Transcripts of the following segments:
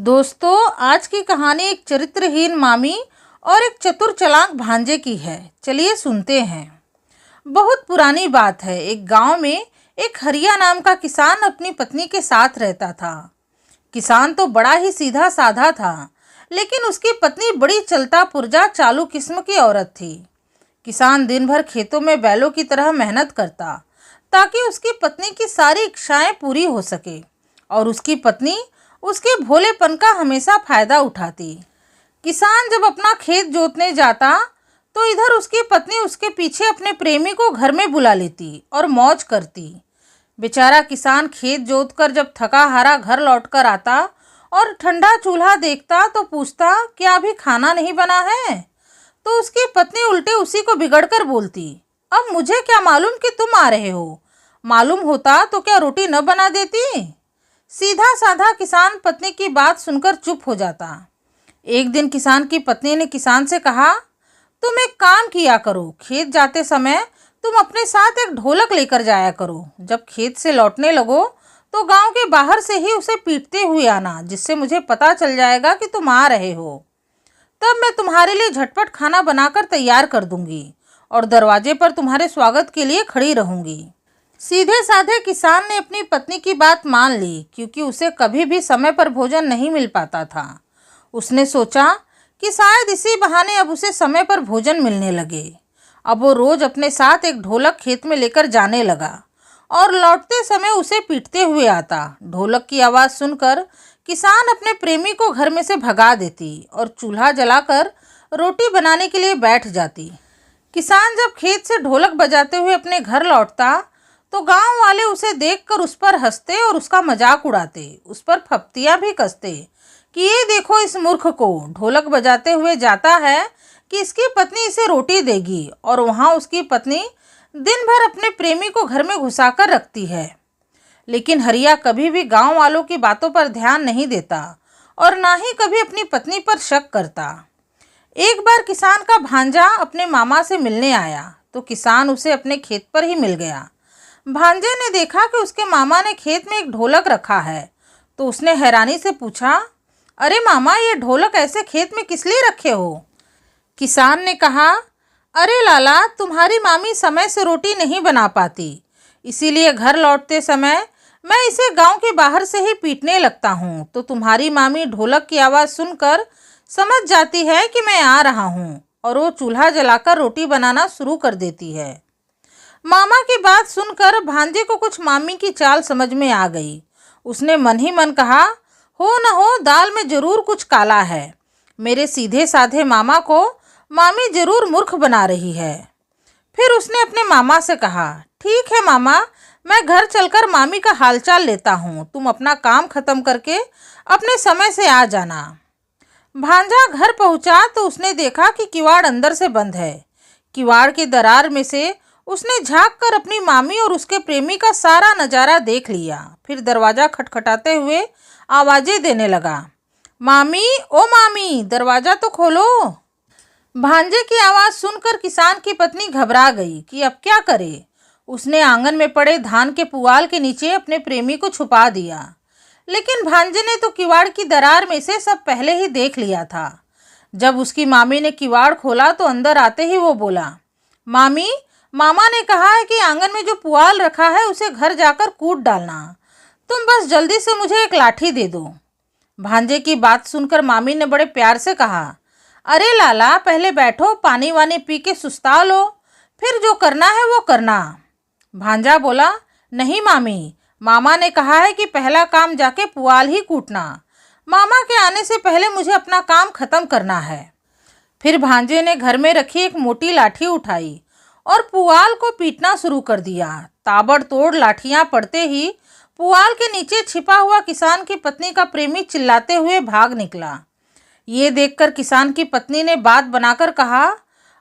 दोस्तों, आज की कहानी एक चरित्रहीन मामी और एक चतुर चालाक भांजे की है। चलिए सुनते हैं। बहुत पुरानी बात है। एक गांव में एक हरिया नाम का किसान अपनी पत्नी के साथ रहता था। किसान तो बड़ा ही सीधा साधा था, लेकिन उसकी पत्नी बड़ी चलता पुर्जा चालू किस्म की औरत थी। किसान दिन भर खेतों में बैलों की तरह मेहनत करता ताकि उसकी पत्नी की सारी इच्छाएं पूरी हो सके, और उसकी पत्नी उसके भोलेपन का हमेशा फायदा उठाती। किसान जब अपना खेत जोतने जाता तो इधर उसकी पत्नी उसके पीछे अपने प्रेमी को घर में बुला लेती और मौज करती। बेचारा किसान खेत जोतकर जब थका हारा घर लौटकर आता और ठंडा चूल्हा देखता तो पूछता, क्या अभी खाना नहीं बना है? तो उसकी पत्नी उल्टे उसी को बिगड़कर बोलती, अब मुझे क्या मालूम कि तुम आ रहे हो? मालूम होता तो क्या रोटी न बना देती? सीधा साधा किसान पत्नी की बात सुनकर चुप हो जाता। एक दिन किसान की पत्नी ने किसान से कहा, तुम एक काम किया करो, खेत जाते समय तुम अपने साथ एक ढोलक लेकर जाया करो। जब खेत से लौटने लगो तो गांव के बाहर से ही उसे पीटते हुए आना, जिससे मुझे पता चल जाएगा कि तुम आ रहे हो। तब मैं तुम्हारे लिए झटपट खाना बनाकर तैयार कर दूंगी और दरवाजे पर तुम्हारे स्वागत के लिए खड़ी रहूंगी। सीधे साधे किसान ने अपनी पत्नी की बात मान ली, क्योंकि उसे कभी भी समय पर भोजन नहीं मिल पाता था। उसने सोचा कि शायद इसी बहाने अब उसे समय पर भोजन मिलने लगे। अब वो रोज अपने साथ एक ढोलक खेत में लेकर जाने लगा और लौटते समय उसे पीटते हुए आता। ढोलक की आवाज़ सुनकर किसान अपने प्रेमी को घर में से भगा देती और चूल्हा जलाकर रोटी बनाने के लिए बैठ जाती। किसान जब खेत से ढोलक बजाते हुए अपने घर लौटता तो गांव वाले उसे देखकर उस पर हंसते और उसका मजाक उड़ाते, उस पर फप्तियां भी कसते कि ये देखो इस मूर्ख को, ढोलक बजाते हुए जाता है कि इसकी पत्नी इसे रोटी देगी, और वहां उसकी पत्नी दिन भर अपने प्रेमी को घर में घुसाकर रखती है। लेकिन हरिया कभी भी गांव वालों की बातों पर ध्यान नहीं देता और ना ही कभी अपनी पत्नी पर शक करता। एक बार किसान का भांजा अपने मामा से मिलने आया तो किसान उसे अपने खेत पर ही मिल गया। भांजे ने देखा कि उसके मामा ने खेत में एक ढोलक रखा है तो उसने हैरानी से पूछा, अरे मामा, ये ढोलक ऐसे खेत में किस लिए रखे हो? किसान ने कहा, अरे लाला, तुम्हारी मामी समय से रोटी नहीं बना पाती, इसीलिए घर लौटते समय मैं इसे गांव के बाहर से ही पीटने लगता हूँ, तो तुम्हारी मामी ढोलक की आवाज़ सुनकर समझ जाती है कि मैं आ रहा हूँ और वो चूल्हा जलाकर रोटी बनाना शुरू कर देती है। मामा की बात सुनकर भांजे को कुछ मामी की चाल समझ में आ गई। उसने मन ही मन कहा, हो न हो दाल में जरूर कुछ काला है। मेरे सीधे साधे मामा को मामी जरूर मूर्ख बना रही है। फिर उसने अपने मामा से कहा, ठीक है मामा, मैं घर चलकर मामी का हालचाल लेता हूँ, तुम अपना काम खत्म करके अपने समय से आ जाना। भांजा घर पहुँचा तो उसने देखा कि किवाड़ अंदर से बंद है। किवाड़ के दरार में से उसने झांक कर अपनी मामी और उसके प्रेमी का सारा नज़ारा देख लिया। फिर दरवाज़ा खटखटाते हुए आवाज़ें देने लगा, मामी, ओ मामी, दरवाज़ा तो खोलो। भांजे की आवाज़ सुनकर किसान की पत्नी घबरा गई कि अब क्या करे। उसने आंगन में पड़े धान के पुआल के नीचे अपने प्रेमी को छुपा दिया, लेकिन भांजे ने तो किवाड़ की दरार में से सब पहले ही देख लिया था। जब उसकी मामी ने किवाड़ खोला तो अंदर आते ही वो बोला, मामी, मामा ने कहा है कि आंगन में जो पुआल रखा है उसे घर जाकर कूट डालना, तुम बस जल्दी से मुझे एक लाठी दे दो। भांजे की बात सुनकर मामी ने बड़े प्यार से कहा, अरे लाला, पहले बैठो, पानी वानी पी के सुस्ता लो, फिर जो करना है वो करना। भांजा बोला, नहीं मामी, मामा ने कहा है कि पहला काम जाके पुआल ही कूटना, मामा के आने से पहले मुझे अपना काम खत्म करना है। फिर भांजे ने घर में रखी एक मोटी लाठी उठाई और पुआल को पीटना शुरू कर दिया। ताबड़तोड़ लाठियां पड़ते ही पुआल के नीचे छिपा हुआ किसान की पत्नी का प्रेमी चिल्लाते हुए भाग निकला। ये देखकर किसान की पत्नी ने बात बनाकर कहा,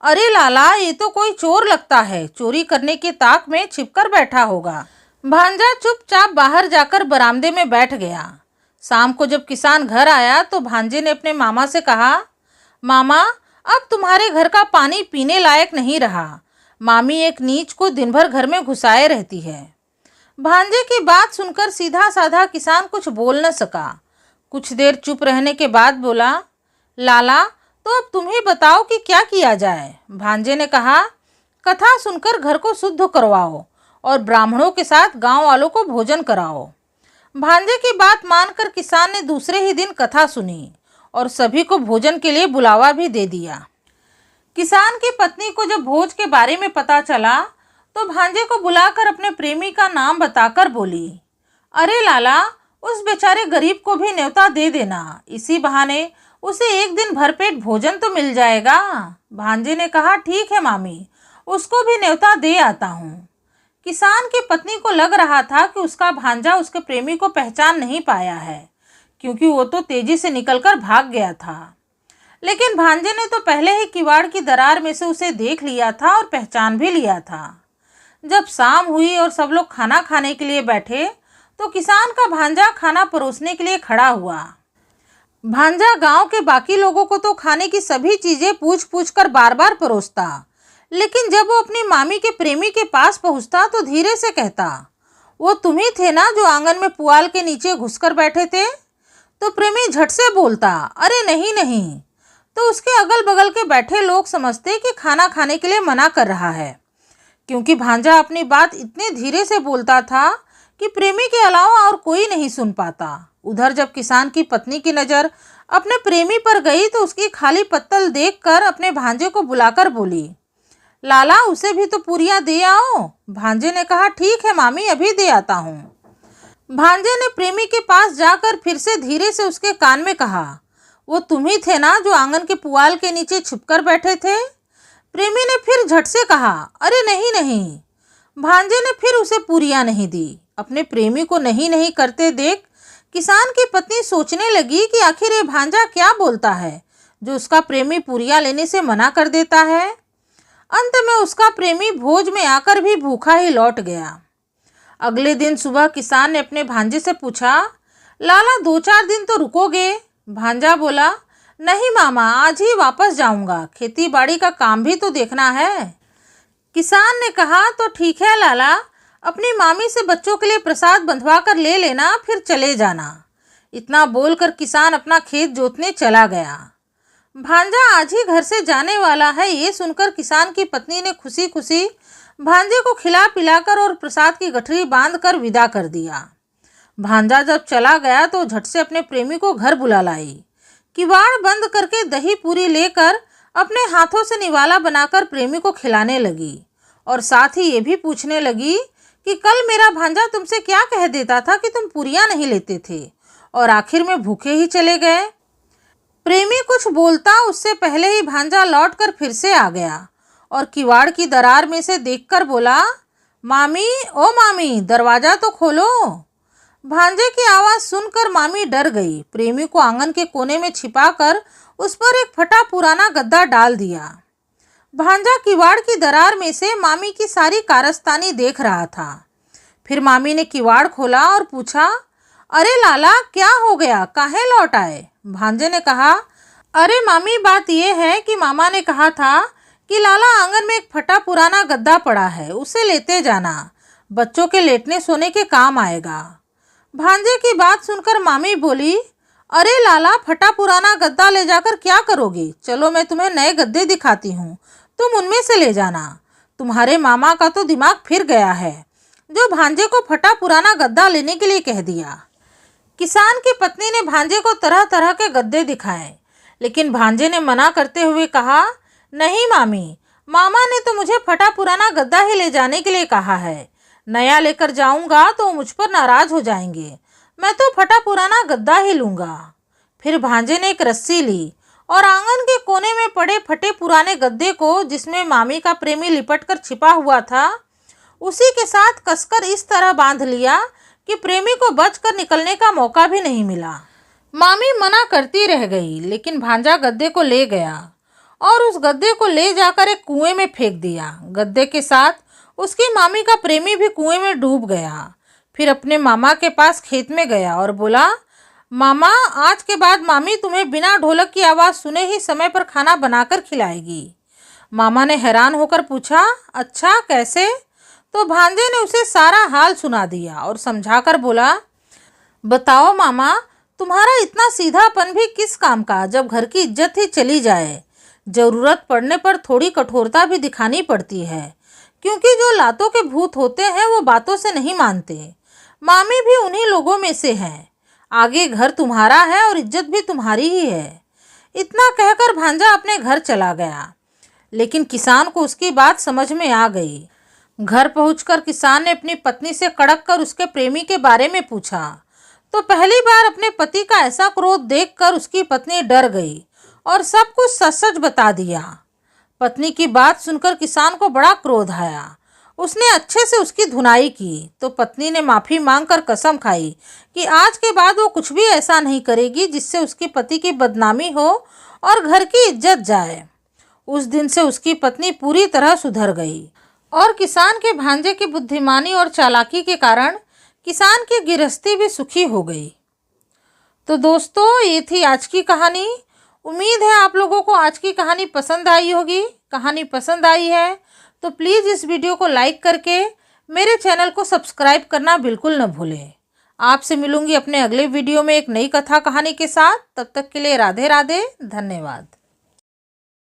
अरे लाला, ये तो कोई चोर लगता है, चोरी करने की ताक में छिपकर बैठा होगा। भांजा चुपचाप बाहर जाकर बरामदे में बैठ गया। शाम को जब किसान घर आया तो भांजे ने अपने मामा से कहा, मामा, अब तुम्हारे घर का पानी पीने लायक नहीं रहा, मामी एक नीच को दिन भर घर में घुसाए रहती है। भांजे की बात सुनकर सीधा साधा किसान कुछ बोल न सका। कुछ देर चुप रहने के बाद बोला, लाला तो अब तुम ही बताओ कि क्या किया जाए। भांजे ने कहा, कथा सुनकर घर को शुद्ध करवाओ और ब्राह्मणों के साथ गांव वालों को भोजन कराओ। भांजे की बात मानकर किसान ने दूसरे ही दिन कथा सुनी और सभी को भोजन के लिए बुलावा भी दे दिया। किसान की पत्नी को जब भोज के बारे में पता चला तो भांजे को बुलाकर अपने प्रेमी का नाम बताकर बोली, अरे लाला, उस बेचारे गरीब को भी न्योता दे देना, इसी बहाने उसे एक दिन भरपेट भोजन तो मिल जाएगा। भांजे ने कहा, ठीक है मामी, उसको भी न्योता दे आता हूँ। किसान की पत्नी को लग रहा था कि उसका भांजा उसके प्रेमी को पहचान नहीं पाया है, क्योंकि वो तो तेजी से निकलकर भाग गया था। लेकिन भांजे ने तो पहले ही किवाड़ की दरार में से उसे देख लिया था और पहचान भी लिया था। जब शाम हुई और सब लोग खाना खाने के लिए बैठे तो किसान का भांजा खाना परोसने के लिए खड़ा हुआ। भांजा गांव के बाकी लोगों को तो खाने की सभी चीजें पूछ पूछ कर बार बार परोसता, लेकिन जब वो अपनी मामी के प्रेमी के पास पहुंचता तो धीरे से कहता, वो तुम ही थे ना जो आंगन में पुआल के नीचे घुसकर बैठे थे। तो प्रेमी झट से बोलता, अरे नहीं नहीं। तो उसके अगल बगल के बैठे लोग समझते कि खाना खाने के लिए मना कर रहा है, क्योंकि भांजा अपनी बात इतने धीरे से बोलता था कि प्रेमी के अलावा और कोई नहीं सुन पाता। उधर जब किसान की पत्नी की नज़र अपने प्रेमी पर गई तो उसकी खाली पत्तल देखकर अपने भांजे को बुलाकर बोली, लाला, उसे भी तो पूरियां दे आओ। भांजे ने कहा, ठीक है मामी, अभी दे आता हूँ। भांजे ने प्रेमी के पास जाकर फिर से धीरे से उसके कान में कहा, वो तुम ही थे ना जो आंगन के पुआल के नीचे छुपकर बैठे थे। प्रेमी ने फिर झट से कहा, अरे नहीं नहीं। भांजे ने फिर उसे पूरियां नहीं दी। अपने प्रेमी को नहीं नहीं करते देख किसान की पत्नी सोचने लगी कि आखिर ये भांजा क्या बोलता है जो उसका प्रेमी पूरियां लेने से मना कर देता है। अंत में उसका प्रेमी भोज में आकर भी भूखा ही लौट गया। अगले दिन सुबह किसान ने अपने भांजे से पूछा, लाला, 2-4 दिन तो रुकोगे? भांजा बोला, नहीं मामा, आज ही वापस जाऊंगा, खेती बाड़ी का काम भी तो देखना है। किसान ने कहा, तो ठीक है लाला, अपनी मामी से बच्चों के लिए प्रसाद बंधवा कर ले लेना, फिर चले जाना। इतना बोलकर किसान अपना खेत जोतने चला गया। भांजा आज ही घर से जाने वाला है, ये सुनकर किसान की पत्नी ने खुशी खुशी भांजे को खिला पिलाकर और प्रसाद की गठरी बांधकर विदा कर दिया। भांजा जब चला गया तो झट से अपने प्रेमी को घर बुला लाई। किवाड़ बंद करके दही पूरी लेकर अपने हाथों से निवाला बनाकर प्रेमी को खिलाने लगी और साथ ही ये भी पूछने लगी कि कल मेरा भांजा तुमसे क्या कह देता था कि तुम पूरियां नहीं लेते थे और आखिर में भूखे ही चले गए। प्रेमी कुछ बोलता उससे पहले ही भांजा लौटकर फिर से आ गया और किवाड़ की दरार में से देखकर बोला, मामी, ओ मामी, दरवाजा तो खोलो। भांजे की आवाज़ सुनकर मामी डर गई। प्रेमी को आंगन के कोने में छिपाकर उस पर एक फटा पुराना गद्दा डाल दिया। भांजा किवाड़ की दरार में से मामी की सारी कारस्तानी देख रहा था। फिर मामी ने किवाड़ खोला और पूछा, अरे लाला, क्या हो गया, काहे लौट आए? भांजे ने कहा, अरे मामी, बात यह है कि मामा ने कहा था कि लाला, आंगन में एक फटा पुराना गद्दा पड़ा है, उसे लेते जाना, बच्चों के लेटने सोने के काम आएगा। भांजे की बात सुनकर मामी बोली, अरे लाला, फटा पुराना गद्दा ले जाकर क्या करोगे? चलो मैं तुम्हें नए गद्दे दिखाती हूँ, तुम उनमें से ले जाना। तुम्हारे मामा का तो दिमाग फिर गया है जो भांजे को फटा पुराना गद्दा लेने के लिए कह दिया। किसान की पत्नी ने भांजे को तरह तरह के गद्दे दिखाए, लेकिन भांजे ने मना करते हुए कहा, नहीं मामी, मामा ने तो मुझे फटा पुराना गद्दा ही ले जाने के लिए कहा है। नया लेकर जाऊंगा तो मुझ पर नाराज हो जाएंगे, मैं तो फटा पुराना गद्दा ही लूँगा। फिर भांजे ने एक रस्सी ली और आंगन के कोने में पड़े फटे पुराने गद्दे को, जिसमें मामी का प्रेमी लिपटकर छिपा हुआ था, उसी के साथ कसकर इस तरह बांध लिया कि प्रेमी को बचकर निकलने का मौका भी नहीं मिला। मामी मना करती रह गई, लेकिन भांजा गद्दे को ले गया और उस गद्दे को ले जाकर एक कुएं में फेंक दिया। गद्दे के साथ उसकी मामी का प्रेमी भी कुएं में डूब गया। फिर अपने मामा के पास खेत में गया और बोला, मामा, आज के बाद मामी तुम्हें बिना ढोलक की आवाज़ सुने ही समय पर खाना बनाकर खिलाएगी। मामा ने हैरान होकर पूछा, अच्छा, कैसे? तो भांजे ने उसे सारा हाल सुना दिया और समझाकर बोला, बताओ मामा, तुम्हारा इतना सीधापन भी किस काम का जब घर की इज्जत ही चली जाए। जरूरत पड़ने पर थोड़ी कठोरता भी दिखानी पड़ती है, क्योंकि जो लातों के भूत होते हैं वो बातों से नहीं मानते। मामी भी उन्हीं लोगों में से है। आगे घर तुम्हारा है और इज्जत भी तुम्हारी ही है। इतना कहकर भांजा अपने घर चला गया, लेकिन किसान को उसकी बात समझ में आ गई। घर पहुंचकर किसान ने अपनी पत्नी से कड़क कर उसके प्रेमी के बारे में पूछा, तो पहली बार अपने पति का ऐसा क्रोध देखकर उसकी पत्नी डर गई और सब कुछ सच सच बता दिया। पत्नी की बात सुनकर किसान को बड़ा क्रोध आया। उसने अच्छे से उसकी धुनाई की तो पत्नी ने माफ़ी मांगकर कसम खाई कि आज के बाद वो कुछ भी ऐसा नहीं करेगी जिससे उसके पति की बदनामी हो और घर की इज्जत जाए। उस दिन से उसकी पत्नी पूरी तरह सुधर गई और किसान के भांजे की बुद्धिमानी और चालाकी के कारण किसान की गृहस्थी भी सुखी हो गई। तो दोस्तों, ये थी आज की कहानी। उम्मीद है आप लोगों को आज की कहानी पसंद आई होगी। कहानी पसंद आई है तो प्लीज़ इस वीडियो को लाइक करके मेरे चैनल को सब्सक्राइब करना बिल्कुल न भूलें। आपसे मिलूंगी अपने अगले वीडियो में एक नई कथा कहानी के साथ। तब तक के लिए राधे राधे, धन्यवाद।